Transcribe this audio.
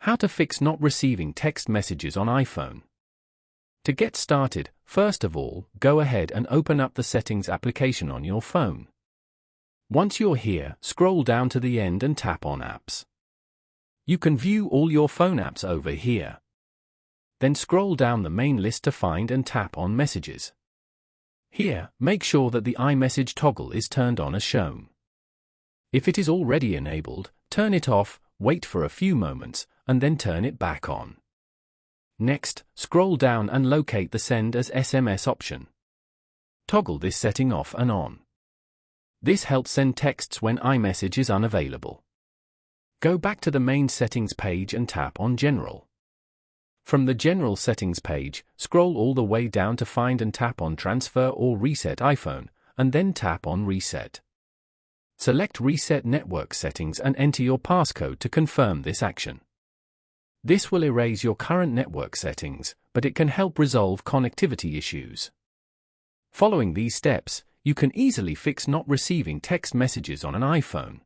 How to fix not receiving text messages on iPhone. To get started, first of all, go ahead and open up the Settings application on your phone. Once you're here, scroll down to the end and tap on Apps. You can view all your phone apps over here. Then scroll down the main list to find and tap on Messages. Here, make sure that the iMessage toggle is turned on as shown. If it is already enabled, turn it off, wait for a few moments, and then turn it back on. Next, scroll down and locate the Send as SMS option. Toggle this setting off and on. This helps send texts when iMessage is unavailable. Go back to the main settings page and tap on General. From the General Settings page, scroll all the way down to find and tap on Transfer or Reset iPhone, and then tap on Reset. Select Reset Network Settings and enter your passcode to confirm this action. This will erase your current network settings, but it can help resolve connectivity issues. Following these steps, you can easily fix not receiving text messages on an iPhone.